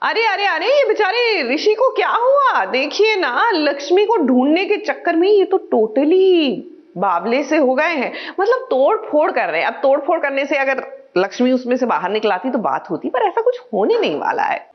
अरे अरे अरे, ये बेचारे ऋषि को क्या हुआ? देखिए ना, लक्ष्मी को ढूंढने के चक्कर में ये तो टोटली बावले से हो गए हैं। मतलब तोड़ फोड़ कर रहे हैं। अब तोड़ फोड़ करने से अगर लक्ष्मी उसमें से बाहर निकलाती तो बात होती, पर ऐसा कुछ होने नहीं वाला है।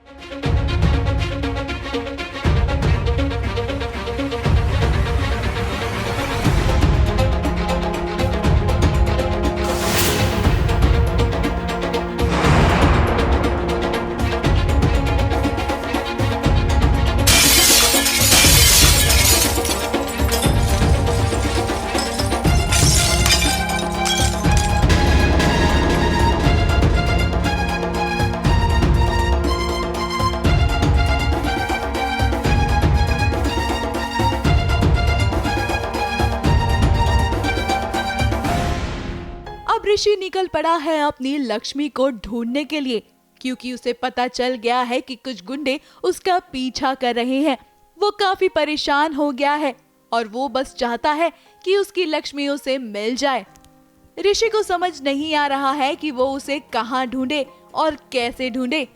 अब ऋषि निकल पड़ा है अपनी लक्ष्मी को ढूंढने के लिए, क्योंकि उसे पता चल गया है कि कुछ गुंडे उसका पीछा कर रहे हैं। वो काफी परेशान हो गया है और वो बस चाहता है कि उसकी लक्ष्मी उसे मिल जाए। ऋषि को समझ नहीं आ रहा है कि वो उसे कहाँ ढूंढे और कैसे ढूंढे,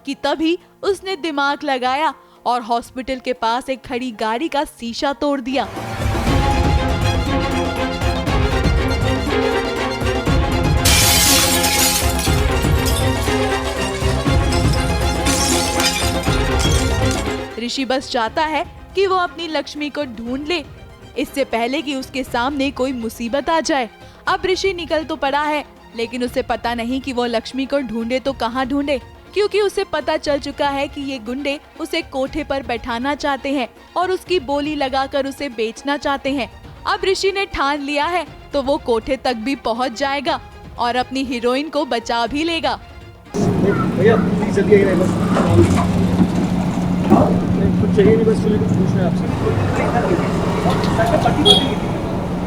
कि तभी उसने दिमाग लगाया और हॉस्पिटल के पास एक खड़ी गाड़ी का शीशा तोड़ दिया। ऋषि बस चाहता है कि वो अपनी लक्ष्मी को ढूंढ ले, इससे पहले कि उसके सामने कोई मुसीबत आ जाए। अब ऋषि निकल तो पड़ा है, लेकिन उसे पता नहीं कि वो लक्ष्मी को ढूंढे तो कहाँ ढूंढे, क्योंकि उसे पता चल चुका है कि ये गुंडे उसे कोठे पर बैठाना चाहते हैं और उसकी बोली लगाकर उसे बेचना चाहते हैं। अब ऋषि ने ठान लिया है तो वो कोठे तक भी पहुंच जाएगा और अपनी हीरोइन को बचा भी लेगा। भैया प्लीज जल्दी आइए, बस कुछ चाहिए नहीं, बस कुछ पूछना है आपसे।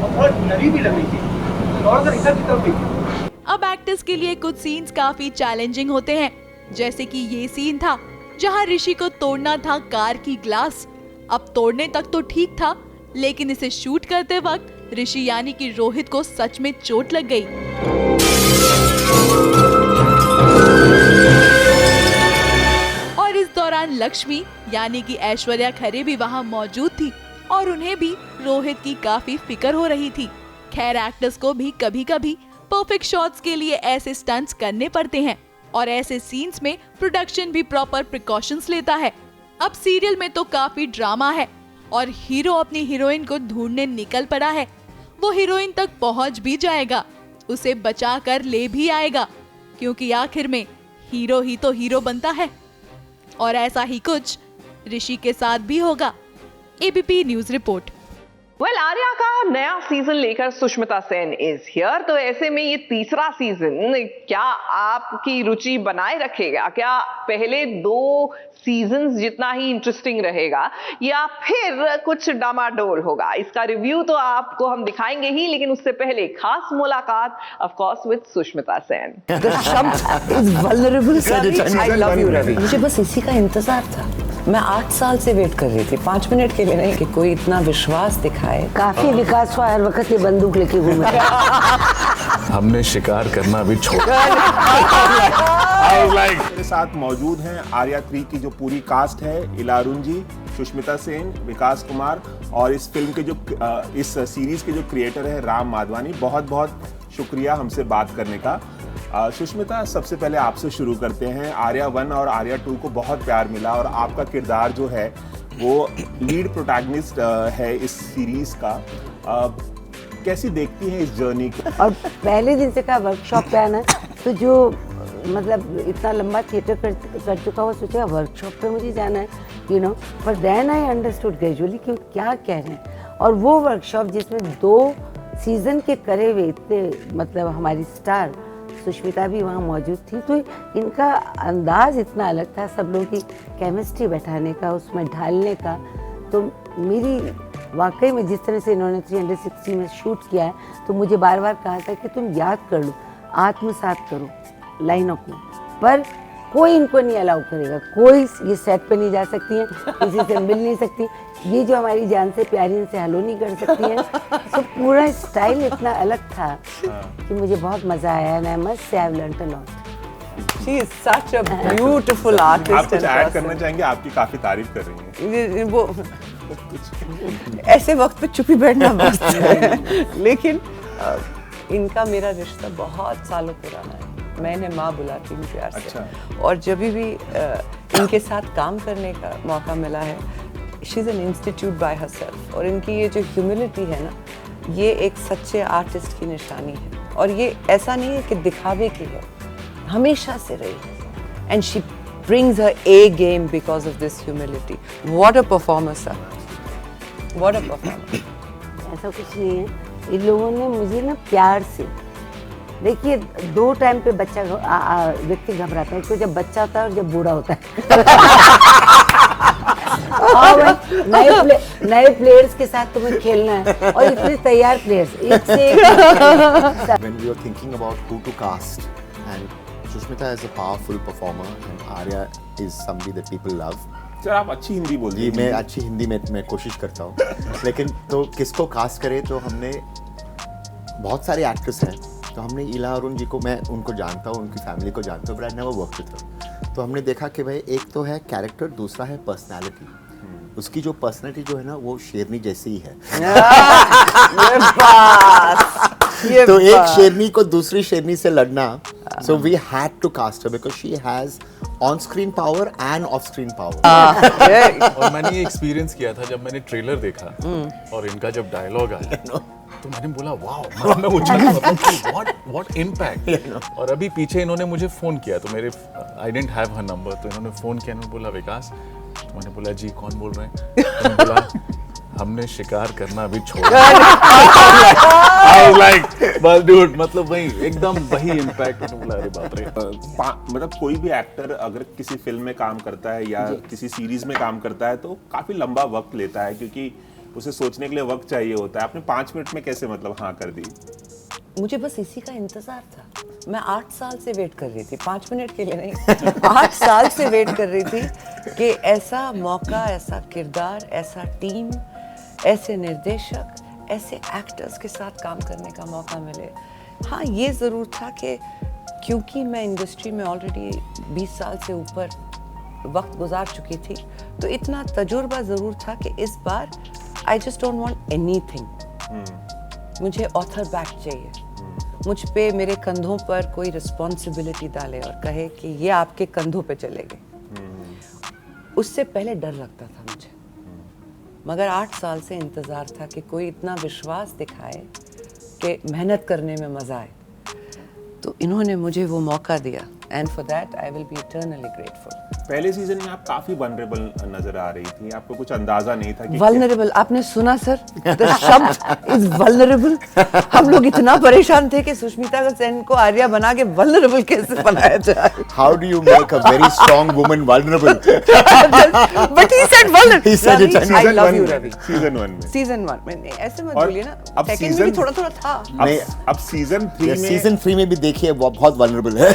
बहुत नरी भी लग रही थी और इधर की तरफ देखिए। अब एक्टर्स के लिए कुछ सीन्स काफी चैलेंजिंग होते हैं, जैसे कि ये सीन था जहां ऋषि को तोड़ना था कार की ग्लास। अब तोड़ने तक तो ठीक था, लेकिन इसे शूट करते वक्त ऋषि यानी कि रोहित को सच में चोट लग गई। और इस दौरान लक्ष्मी यानी कि ऐश्वर्या खरे भी वहां मौजूद थी और उन्हें भी रोहित की काफी फिक्र हो रही थी। खैर, एक्टर्स को भी कभी कभी परफेक्ट शॉट्स के लिए ऐसे स्टंट्स करने पड़ते हैं और ऐसे सीन्स में प्रोडक्शन भी प्रॉपर प्रिकॉशंस लेता है। अब सीरियल में तो काफी ड्रामा है और हीरो अपनी हीरोइन को ढूंढने निकल पड़ा है। वो हीरोइन तक पहुंच भी जाएगा, उसे बचा कर ले भी आएगा, क्योंकि आखिर में हीरो ही तो हीरो बनता है। और ऐसा ही कुछ ऋषि के साथ भी होगा। ABP news report. आर्या का नया सीजन लेकर सुष्मिता सेन इज हियर। तो ऐसे में ये तीसरा सीजन क्या आपकी रुचि बनाए रखेगा? क्या पहले 2 सीजन्स जितना ही इंटरेस्टिंग रहेगा या फिर कुछ डामाडोल होगा? इसका रिव्यू तो आपको हम दिखाएंगे ही, लेकिन उससे पहले खास मुलाकात of course with Sushmita Sen. The शब्द is vulnerable, Ravi. I love you, Ravi. मुझे बस इसी का इंतजार था। मैं 8 साल से वेट कर रही थी, 5 मिनट के लिए नहीं, कि कोई इतना विश्वास दिखाए। काफी विकास हुआ, हर वक्त ये बंदूक लेके घूमे। हमने शिकार करना भी छोड़ा। मेरे साथ मौजूद हैं आर्या 3 की जो पूरी कास्ट है, इलारुन जी, सुष्मिता सेन, विकास कुमार और इस फिल्म के जो इस सीरीज के जो क्रिएटर है राम माधवानी। बहुत बहुत शुक्रिया हमसे बात करने का। सुष्मिता, सबसे पहले आपसे शुरू करते हैं। आर्या 1 और आर्या 2 को बहुत प्यार मिला और आपका किरदार जो है वो लीड प्रोटैगनिस्ट है इस सीरीज का। कैसी देखती हैं इस जर्नी को? और पहले दिन से का वर्कशॉप पे आना, तो जो मतलब इतना लंबा थिएटर कर चुका वो सोचेगा वर्कशॉप पे मुझे जाना है, यू नो। पर देन आई अंडरस्टूड ग्रेजुअली कि क्या कह रहे हैं। और वो वर्कशॉप जिसमें 2 सीजन के करे हुए इतने मतलब हमारी स्टार सुष्मिता भी वहाँ मौजूद थी, तो इनका अंदाज इतना अलग था, सब लोगों की केमिस्ट्री बैठाने का, उसमें ढालने का। तो मेरी वाकई में जिस तरह से इन्होंने 360 में शूट किया है, तो मुझे बार बार कहा था कि तुम याद कर लो, आत्मसात करो लाइनों को। पर कोई इनको नहीं अलाउ करेगा, कोई ये सेट पे नहीं जा सकती हैं, किसी से मिल नहीं सकती, ये जो हमारी जान से प्यारी इनसे हलो नहीं कर सकती हैं। तो पूरा स्टाइल इतना अलग था कि मुझे बहुत मज़ा आया। And I must say I have learned a lot. She is such a beautiful artist. आप कुछ and ऐड person. करना चाहेंगे? आपकी काफी तारीफ कर रही हैं। वो ऐसे वक्त पे चुप ही बैठना मस्त है। लेकिन इनका मेरा रिश्ता बहुत सालों पुराना है। मैं इन्हें माँ बुलाती हूँ प्यार से। अच्छा। और जब भी इनके साथ काम करने का मौका मिला है, she is an institute by herself. और इनकी ये जो ह्यूमिलिटी है ना, ये एक सच्चे आर्टिस्ट की निशानी है। और ये ऐसा नहीं है कि दिखावे की है, हमेशा से रही है। And she brings her A game because of this humility. What a performer, sir. What a performer. ऐसा कुछ नहीं है। इन लोगों ने मुझे ना प्यार से, देखिए 2 टाइम पे बच्चा व्यक्ति घबराता है, एक तो जब बच्चा होता है और जब बूढ़ा होता है। नए प्लेयर्स के साथ तुम्हें खेलना है और इतने तैयार प्लेयर्स एक से एक। When we were thinking about who to cast, and Sushmita is a powerful performer and Arya is somebody that people love. Sir आप अच्छी हिंदी बोलते जी हैं। मैं अच्छी हिंदी में मैं कोशिश करता हूँ। लेकिन तो किसको कास्ट करें, तो हमने बहुत सारे एक्टर्स हैं, तो हमने इला अरुण जी को, मैं उनको जानता हूँ, उनकी फैमिली को जानता हूँ, but I never work with him. तो हमने देखा कि भाई एक तो है कैरेक्टर, दूसरा है पर्सनालिटी। उसकी जो पर्सनालिटी जो है ना, वो शेरनी जैसी ही है। तो एक शेरनी को दूसरी शेरनी से लड़ना, so we had to cast her because she has on-screen power and off-screen power. और मैंने ये एक्सपीरियंस किया था जब मैंने ट्रेलर देखा और इनका जब डायलॉग आया तो मैंने बोला वाओ, मतलब मैं उछल व्हाट इम्पैक्ट। और अभी पीछे इन्होंने मुझे फोन किया, तो मेरे I didn't have her number, तो इन्होंने फोन किया, इन्होंने बोला विकास, तो मैंने बोला जी कौन बोल रहे हैं? तो मैंने बोला हमने शिकार करना अभी छोड़ा। I was like, बस dude, मतलब वही एकदम वही इम्पैक्ट। मैंने बोला अरे बाप रे। मतलब कोई भी एक्टर अगर किसी फिल्म में काम करता है या किसी सीरीज में काम करता है तो काफी लंबा वक्त लेता है, क्योंकि उसे सोचने के लिए वक्त चाहिए होता है। आपने 5 मिनट में कैसे मतलब हाँ कर दी? मुझे बस इसी का इंतजार था। मैं 8 साल से वेट कर रही थी, 5 मिनट के लिए नहीं, 8 साल से वेट कर रही थी कि ऐसा मौका, ऐसा किरदार, ऐसा टीम, ऐसे निर्देशक, ऐसे एक्टर्स के साथ काम करने का मौका मिले। हाँ, ये ज़रूर था कि क्योंकि मैं इंडस्ट्री में ऑलरेडी 20 साल से ऊपर वक्त गुजार चुकी थी, तो इतना तजुर्बा ज़रूर था कि इस बार I just don't want anything. मुझे ऑथर बैक चाहिए, मुझ पे मेरे कंधों पर कोई रिस्पॉन्सिबिलिटी डाले और कहे कि ये आपके कंधों पे चलेगी। उससे पहले डर लगता था मुझे, मगर 8 साल से इंतज़ार था कि कोई इतना विश्वास दिखाए कि मेहनत करने में मज़ा आए। तो इन्होंने मुझे वो मौका दिया, and for that I will be eternally grateful. पहले सीजन में आप काफी वल्नरेबल नजर आ रही थी, आपको कुछ अंदाजा नहीं था कि वल्नरेबल, आपने सुना सर? द शब्द इज वल्नरेबल। हम लोग इतना परेशान थे कि सुष्मिता सेन को आर्या बना के वल्नरेबल कैसे बनाया जाए। How do you make a very strong woman vulnerable? But he said vulnerable. He said it. I love you, Ravi. Season 1 में। सीजन 1 में नहीं, ऐसे मत और बोलिए ना, अब सेकंड में season- भी थोड़ा था। नहीं, अब सीजन 3 में सीजन 3 में भी देखिए वो बहुत vulnerable है।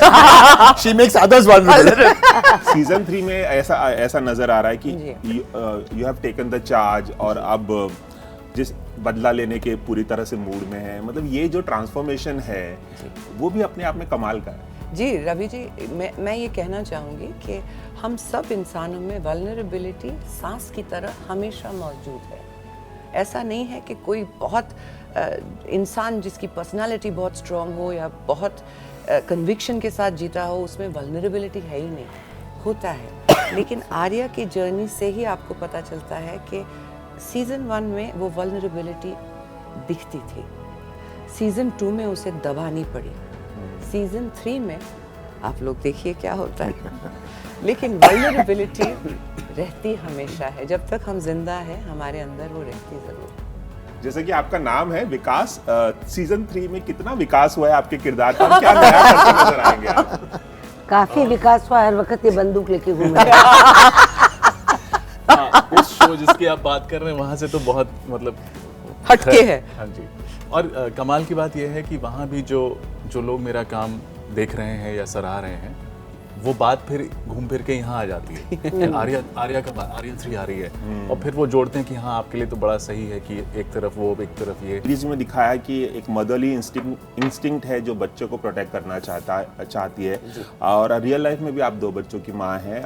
She makes others vulnerable. Season 3 में ऐसा नजर आ रहा है कि you have taken the charge और अब जिस बदला लेने के पूरी तरह से मूड में है। मतलब ये जो ट्रांसफॉर्मेशन है वो भी अपने आप में कमाल का है। जी रवि जी, मैं ये कहना चाहूँगी कि हम सब इंसानों में वल्नरेबिलिटी सांस की तरह हमेशा मौजूद है। ऐसा नहीं है कि कोई बहुत इंसान जिसकी पर्सनालिटी बहुत स्ट्रांग हो या बहुत कन्विक्शन के साथ जीता हो, उसमें वल्नरेबिलिटी है ही नहीं, होता है। लेकिन आर्या की जर्नी से ही आपको पता चलता है कि सीजन 1 में वो वल्नरेबिलिटी दिखती थी, सीजन 2 में उसे दबानी पड़ी, सीजन 3 में आप लोग देखिए क्या होता है। लेकिन वल्नरेबिलिटी रहती हमेशा है, जब तक हम जिंदा हैं हमारे अंदर वो रहती जरूर है। जैसे कि आपका नाम है विकास, सीजन 3 में कितना विकास हुआ है आपके किरदार का? क्या नया करते नजर आएंगे आप? काफी विकास हुआ, हर वक्त ये बंदूक लेके घूमे। उस शो जिसकी आप बात कर रहे हैं वहाँ से तो बहुत मतलब हटके है। हाँ जी। और कमाल की बात यह है कि वहाँ भी जो लोग मेरा काम देख रहे हैं या सराह रहे हैं, वो बात फिर घूम फिर के यहाँ आ जाती है कि आर्या 3 आ रही है, और फिर वो जोड़ते हैं कि हाँ आपके लिए तो बड़ा सही है कि एक तरफ वो एक तरफ ये। सीरीज में दिखाया कि एक मदरली इंस्टिंक्ट है जो बच्चों को प्रोटेक्ट करना चाहती है, और रियल लाइफ में भी आप 2 बच्चों की माँ हैं।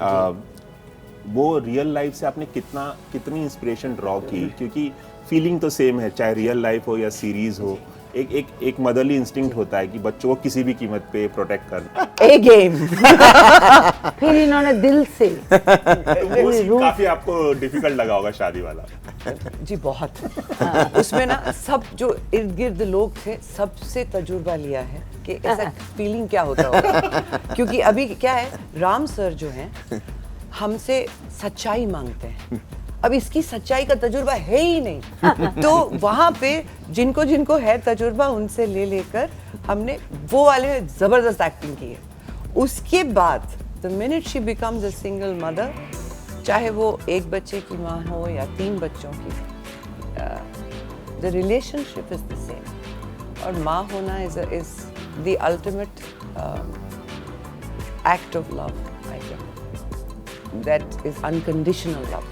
वो रियल लाइफ से आपने कितनी इंस्पिरेशन ड्रॉ की, क्योंकि फीलिंग तो सेम है चाहे रियल लाइफ हो या सीरीज हो। एक मदरली इंस्टिंक्ट होता है कि बच्चों को किसी भी कीमत पे प्रोटेक्ट करना। ए गेम फिर इन्होंने दिल से वो scene काफी आपको डिफिकल्ट लगा होगा शादी वाला। जी बहुत। उसमें ना सब जो इर्द गिर्द लोग थे सबसे तजुर्बा लिया है कि ऐसा फीलिंग क्या होता होगा, क्योंकि अभी क्या है, राम सर जो हैं हमसे सच्चाई मांगते हैं, अब इसकी सच्चाई का तजुर्बा है ही नहीं, तो वहाँ पे जिनको जिनको है तजुर्बा उनसे ले लेकर हमने वो वाले जबरदस्त एक्टिंग की है। उसके बाद the minute she becomes a single mother, चाहे वो एक बच्चे की माँ हो या 3 बच्चों की, the relationship is the same, और माँ होना is the ultimate act of love, I think that is unconditional love.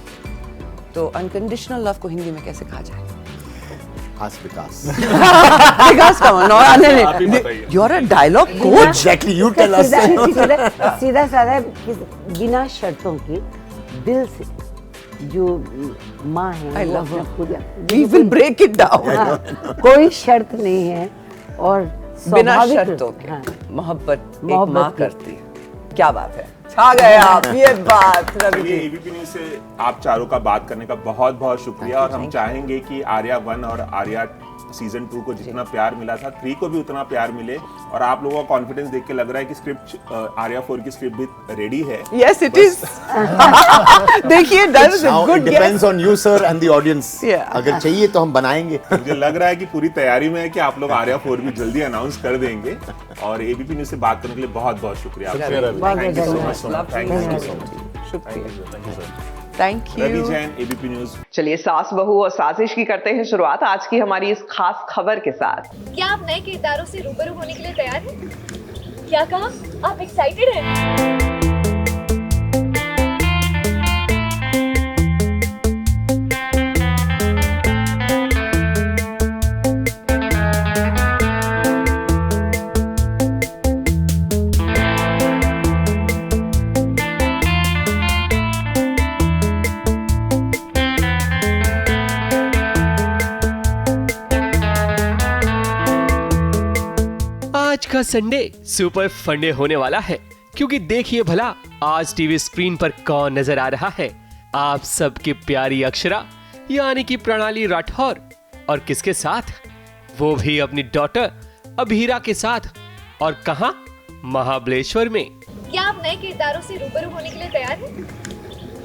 तो अनकंडीशनल लव को हिंदी में कैसे कहा जाए? Ask Vikas. विकास कौन? आप ही बताइए। You are a dialogue coach. Exactly, you tell us. सीधा साधा बिना शर्तों की दिल से जो माँ है I वो love अपना you. पूरा We will break it down. हाँ, कोई शर्त नहीं है और बिना स्वाभाविक- शर्तों के हाँ, मोहब्बत एक मोहब्बत माँ की। करती है। क्या बात है, छा गए आप, ये बात रवि ये जी। एबीपी न्यूज़ से आप चारों का बात करने का बहुत बहुत शुक्रिया, और हम चाहेंगे कि आर्या 1 और आर्या सीजन 2 को जितना प्यार मिला था 3 को भी उतना प्यार मिले, और आप लोगों का कॉन्फिडेंस देख के लग रहा है कि स्क्रिप्ट आर्या 4 की स्क्रिप्ट भी रेडी है। Yes, it is. देखिए, that is a Now it good depends guess. on you, sir, and the audience. Yeah. अगर चाहिए तो हम बनाएंगे। मुझे लग रहा है कि पूरी तैयारी में है कि आप लोग आर्या 4 भी जल्दी अनाउंस कर देंगे, और एबीपी न्यूज़ से बात करने के लिए बहुत बहुत शुक्रिया। शुक्रिया रवि। बहुत Thank you so धन्यवाद। much, Sonal. Thank you so much. शुक्रिया, thank Ravi you. Jain, ABP news. चलिए सास बहू और साजिश की करते हैं शुरुआत आज की हमारी इस खास खबर के साथ। क्या आप नए किरदारों से रूबरू होने के लिए तैयार हैं? क्या कहा? आप एक्साइटेड हैं? आज का संडे सुपर फंडे होने वाला है, क्योंकि देखिए भला आज टीवी स्क्रीन पर कौन नजर आ रहा है। आप सबकी प्यारी अक्षरा यानी कि प्रणाली राठौर, और किसके साथ? वो भी अपनी डॉटर अभीरा के साथ, और कहां? महाबलेश्वर में। क्या आप नए किरदारों से रूबरू होने के लिए तैयार हैं?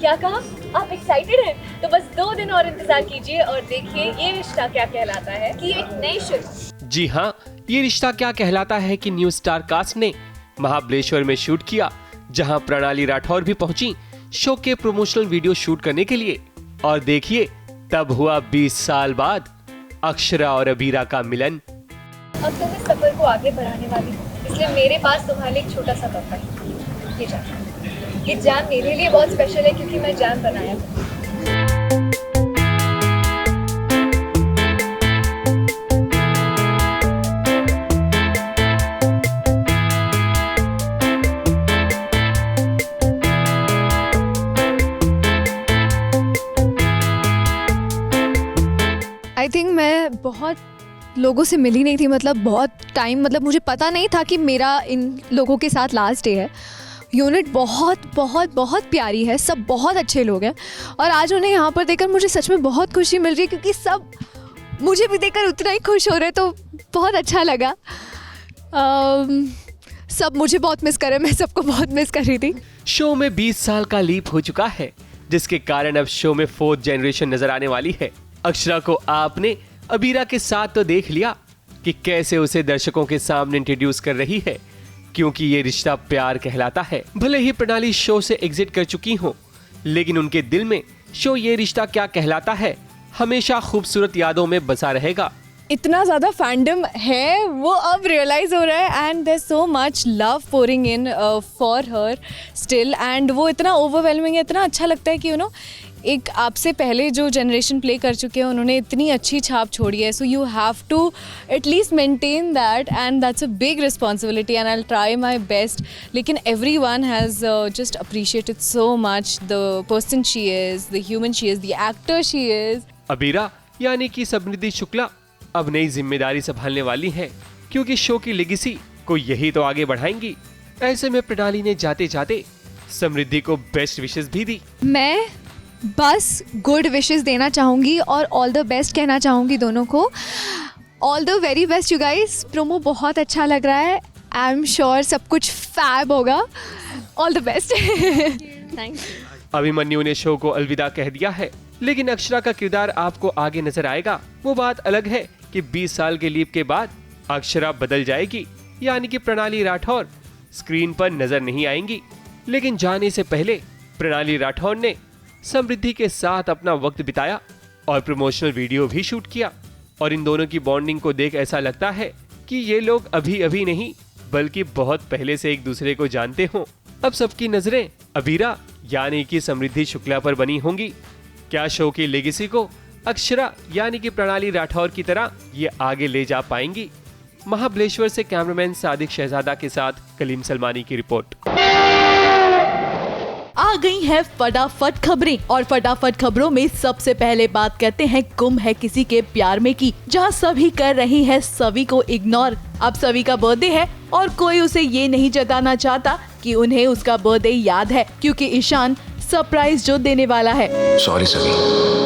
क्या कहा? आप एक्साइटेड हैं? तो बस 2 दिन और इंतजार कीजिए और देखिए ये रिश्ता क्या कहलाता है कि एक नई शुरू। जी हाँ, ये रिश्ता क्या कहलाता है कि न्यू स्टार कास्ट ने महाबलेश्वर में शूट किया, जहां प्रणाली राठौर भी पहुंची शो के प्रमोशनल वीडियो शूट करने के लिए। और देखिए तब हुआ 20 साल बाद अक्षरा और अबीरा का मिलन। अब तुम इस सफर को आगे बढ़ाने वाली हो, इसलिए मेरे पास तुम्हारे लिए एक छोटा सा तोहफा है। ये जान, ये जान मेरे लिए बहुत स्पेशल है क्योंकि मैं जान बनाया हूँ। आई थिंक मैं बहुत लोगों से मिली नहीं थी, मतलब बहुत टाइम, मतलब मुझे पता नहीं था कि मेरा इन लोगों के साथ लास्ट डे है। यूनिट बहुत बहुत बहुत प्यारी है, सब बहुत अच्छे लोग हैं, और आज उन्हें यहाँ पर देखकर मुझे सच में बहुत खुशी मिल रही है, क्योंकि सब मुझे भी देखकर उतना ही खुश हो रहे, तो बहुत अच्छा लगा। सब मुझे बहुत मिस कर रहे हैं, मैं सबको बहुत मिस कर रही थी। शो में 20 साल का लीप हो चुका है, जिसके कारण अब शो में 4th जनरेशन नजर आने वाली है। अक्षरा को आपने अबीरा के साथ तो देख लिया कि कैसे उसे दर्शकों के सामने इंट्रोड्यूस कर रही है, क्योंकि ये रिश्ता प्यार कहलाता है। भले ही प्रणाली शो से एग्जिट कर चुकी हो, लेकिन उनके दिल में शो ये रिश्ता क्या कहलाता है हमेशा खूबसूरत यादों में बसा रहेगा। इतना ज़्यादा फैंडम है वो अब रियलाइज़ हो रहा है and there so much love pouring in for her still and वो इतना ओवरवेलमिंग है, इतना अच्छा लगता है कि यू नो एक आपसे पहले जो जनरेशन प्ले कर चुके हैं उन्होंने इतनी अच्छी छाप छोड़ी है, so you have to at least maintain that and that's a big responsibility and I will try my best. लेकिन everyone has just appreciated so much the person she is, the human she is, the actor she is. Abira यानी कि समृद्धि शुक्ला अब नई जिम्मेदारी संभालने वाली हैं, क्योंकि शो की लेगेसी को यही तो आगे बढ़ाएंगी. ऐसे में प्रणाली ने जाते जाते समृद्धि को बेस्ट विशेस भी दी. मैं बस गुड विशेस देना चाहूँगी और ऑल द बेस्ट कहना चाहूँगी दोनों को. All the very best you guys. Promo बहुत अच्छा लग रहा है. आई एम श्योर सब कुछ फैब होगा. All the best. Thank you. Abhimanyu ने शो को अलविदा कह दिया है, लेकिन अक्षरा का किरदार आपको आगे नजर आएगा. वो बात अलग है कि 20 साल के लीप के बाद अक्षरा बदल जाएगी, यानी कि प्रणाली राठौर स्क्रीन पर नजर नहीं आएंगी. लेकिन जाने से पहले प्रणाली राठौर ने समृद्धि के साथ अपना वक्त बिताया और प्रमोशनल वीडियो भी शूट किया. और इन दोनों की बॉन्डिंग को देख ऐसा लगता है कि ये लोग अभी अभी नहीं बल्कि बहुत पहले से एक दूसरे को जानते हों. अब सबकी नजरें अबीरा यानी कि समृद्धि शुक्ला पर बनी होंगी. क्या शो की लेगेसी को अक्षरा यानी कि प्रणाली राठौर की तरह ये आगे ले जा पाएंगी? महाबलेश्वर से कैमरामैन सादिक शहजादा के साथ कलीम सलमानी की रिपोर्ट. आ गई है फटाफट खबरें और फटाफट खबरों में सबसे पहले बात करते हैं गुम है किसी के प्यार में की, जहां सभी कर रही है सभी को इग्नोर. अब सभी का बर्थडे है और कोई उसे ये नहीं जताना चाहता कि उन्हें उसका बर्थडे याद है, क्योंकि ईशान सरप्राइज जो देने वाला है. सॉरी सभी,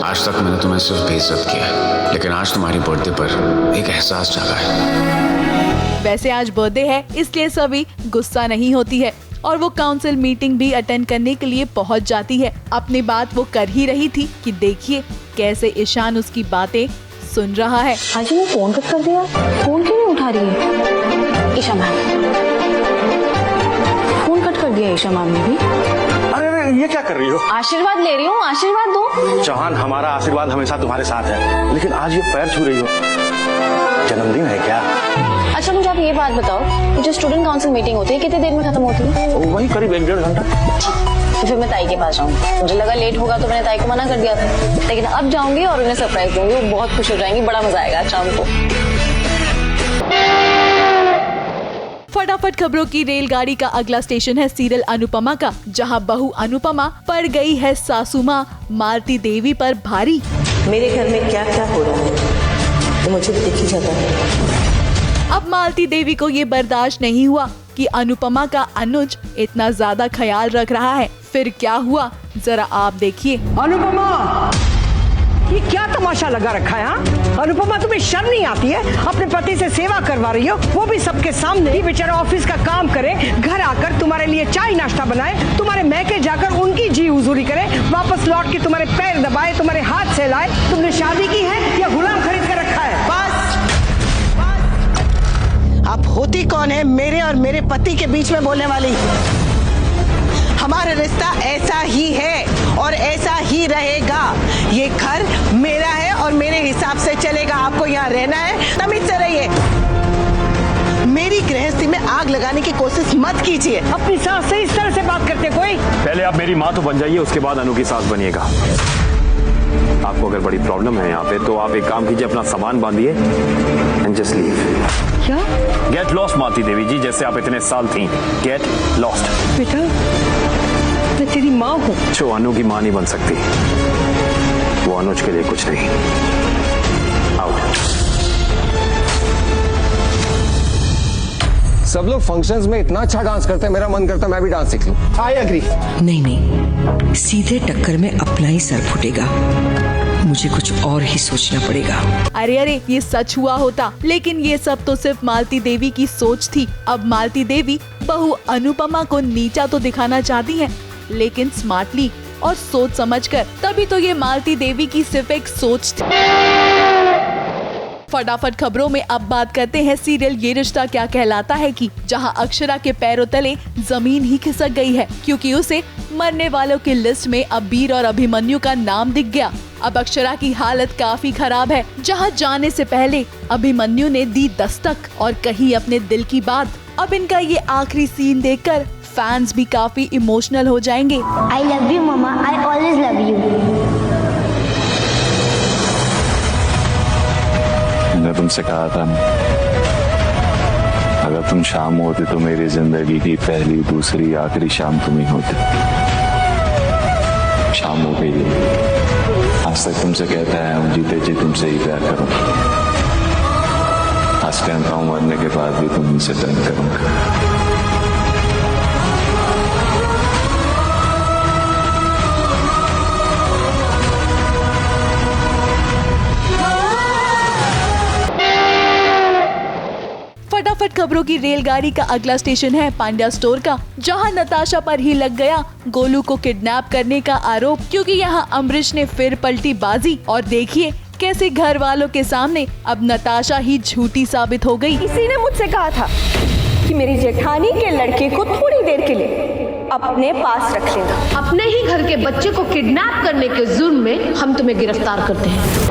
आज तक मैंने तुम्हें सिर्फ बेइज्जत किया है, लेकिन आज तुम्हारी बर्थडे पर एक एहसास जागा है. वैसे आज बर्थडे है इसलिए सभी गुस्सा नहीं होती है और वो काउंसिल मीटिंग भी अटेंड करने के लिए पहुंच जाती है. अपनी बात वो कर ही रही थी कि देखिए कैसे ईशान उसकी बातें सुन रहा है. आज वो फोन कट कर दिया, फोन क्यों नहीं उठा रही है ईशा मैम? फोन कट कर दिया ईशा मैम ने भी. अरे ये क्या कर रही हो? आशीर्वाद ले रही हूँ, आशीर्वाद दो. चौहान, हमारा आशीर्वाद हमेशा तुम्हारे साथ है, लेकिन आज ये पैर छू रही हो. जन्मदिन है क्या? अच्छा मुझे आप ये बात बताओ, जो स्टूडेंट काउंसिल मीटिंग होती है कितने देर में खत्म होती है? वही करीब 1-1.5 घंटा. तो फिर मैं ताई के पास जाऊंगी. मुझे लगा लेट होगा तो मैंने ताई को मना कर दिया था, लेकिन अब जाऊंगी और उन्हें सरप्राइज दूंगी. वो बहुत खुश हो जाएंगी, बड़ा मजा आएगा शाम को. फटाफट खबरों की रेलगाड़ी का अगला स्टेशन है सीरियल अनुपमा का, जहां बहू अनुपमा पड़ गई है सासू माँ मालती देवी पर भारी. मेरे घर में क्या क्या हो रहा है तो मुझे दिख ही जाता है. अब मालती देवी को ये बर्दाश्त नहीं हुआ कि अनुपमा का अनुज इतना ज्यादा ख्याल रख रहा है. फिर क्या हुआ जरा आप देखिए. अनुपमा, ये क्या तमाशा लगा रखा है? अनुपमा, तुम्हें शर्म नहीं आती है? अपने पति से सेवा करवा रही हो, वो भी सबके सामने. ये बेचारा ऑफिस का काम करे, घर आकर तुम्हारे लिए चाय नाश्ता बनाए, तुम्हारे मैके जाकर उनकी जी हुजूरी करे, वापस लौट के तुम्हारे पैर दबाए, तुम्हारे हाथ सहलाए. तुमने शादी की है या गुलाम खरीद कर रखा है? बस आप होती कौन है मेरे और मेरे पति के बीच में बोलने वाली? हमारा रिश्ता ऐसा ही है और ऐसा ही रहेगा. ये घर मेरा है और मेरे हिसाब से चलेगा. आपको यहाँ रहना है, तमीज से रहिए. मेरी गृहस्थी में आग लगाने की कोशिश मत कीजिए. अपनी सास से इस तरह से बात करते कोई? पहले आप मेरी माँ तो बन जाइए, उसके बाद अनु की सास बनिएगा. आपको अगर बड़ी प्रॉब्लम है यहाँ पे तो आप एक काम कीजिए, अपना सामान बांधिए एंड जस्ट लीव. क्या? गेट लॉस्ट मालती देवी जी, जैसे आप इतने साल थी. Get lost. बेटा, मैं तेरी माँ हूँ. जो अनु की माँ नहीं बन सकती वो अनुज के लिए कुछ नहीं. आउट. सब लोग फंक्शंस में इतना अच्छा डांस करते हैं, मेरा मन करता है मैं भी डांस सीख लूं. I agree. नहीं, सीधे टक्कर में अपना ही सर फूटेगा. मुझे कुछ और ही सोचना पड़ेगा. अरे ये सच हुआ होता, लेकिन ये सब तो सिर्फ मालती देवी की सोच थी. अब मालती देवी बहू अनुपमा को नीचा तो दिखाना चाहती है, लेकिन स्मार्टली और सोच समझकर. तभी तो ये मालती देवी की सिर्फ एक सोच थी. फटाफट खबरों में अब बात करते हैं सीरियल ये रिश्ता क्या कहलाता है की, जहां अक्षरा के पैरों तले जमीन ही खिसक गई है, क्योंकि उसे मरने वालों की लिस्ट में अबीर और अभिमन्यु का नाम दिख गया। अब अक्षरा की हालत काफी खराब है, जहां जाने से पहले अभिमन्यु ने दी दस्तक और कही अपने दिल की बात। अब इनका ये आखिरी सीन देखकर फैंस भी काफी इमोशनल हो जाएंगे। I love you mama, I always love you. मैंने तुमसे कहा था अगर तुम शाम होते तो मेरी जिंदगी की पहली, दूसरी, आखिरी शाम तुम ही होते। शाम हो गई है। आज तक तुमसे कहता है हम जीते जी तुमसे ही प्यार करूंगा। आज कहता हूँ मरने के बाद भी तुमसे प्यार करूंगा। फटाफट खबरों की रेलगाड़ी का अगला स्टेशन है पांड्या स्टोर का, जहां नताशा पर ही लग गया गोलू को किडनैप करने का आरोप, क्योंकि यहां अमरीश ने फिर पलटी बाजी। और देखिए कैसे घर वालों के सामने अब नताशा ही झूठी साबित हो गई। किसी ने मुझसे कहा था कि मेरी जेठानी के लड़के को थोड़ी देर के लिए अपने पास रख लेना। अपने ही घर के बच्चे को किडनैप करने के जुर्म में हम तुम्हें गिरफ्तार करते हैं।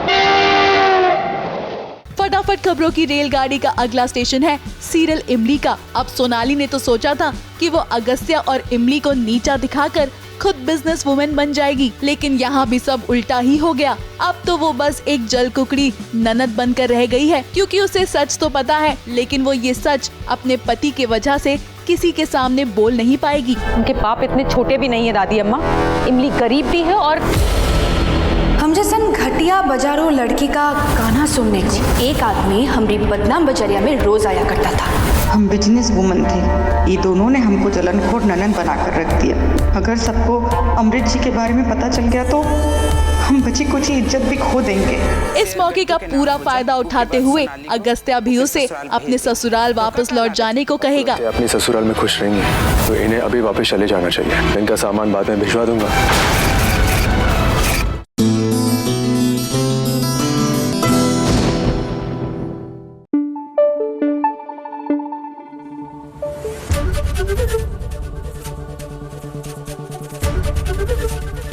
फटाफट खबरों की रेलगाड़ी का अगला स्टेशन है सीरियल इमली का। अब सोनाली ने तो सोचा था कि वो अगस्त्या और इमली को नीचा दिखाकर खुद बिजनेस वुमेन बन जाएगी, लेकिन यहाँ भी सब उल्टा ही हो गया। अब तो वो बस एक जल कुकड़ी ननद बनकर रह गई है, क्योंकि उसे सच तो पता है, लेकिन वो ये सच अपने पति के वजह से किसी के सामने बोल नहीं पाएगी। उनके पाप इतने छोटे भी नहीं है दादी अम्मा। इमली गरीब भी है और हम जैसन घटिया बाजारों लड़की का गाना सुनने को एक आदमी हमारी बदनाम बजरिया में रोज आया करता था। हम बिजनेस वुमन थे, ये दोनों ने हमको जलनखोर ननन बनाकर रख दिया। अगर सबको अमृत जी के बारे में पता चल गया तो हम बची कुछ इज्जत भी खो देंगे। इस मौके का पूरा फायदा उठाते हुए अगस्त्या भी उसे अपने ससुराल वापस लौट जाने को कहेगा। अपने ससुराल में खुश रहेंगे तो इन्हें अभी वापस चले जाना चाहिए। इनका सामान बाद में भिजवा दूंगा।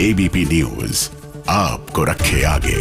एबीपी न्यूज आपको रखे आगे।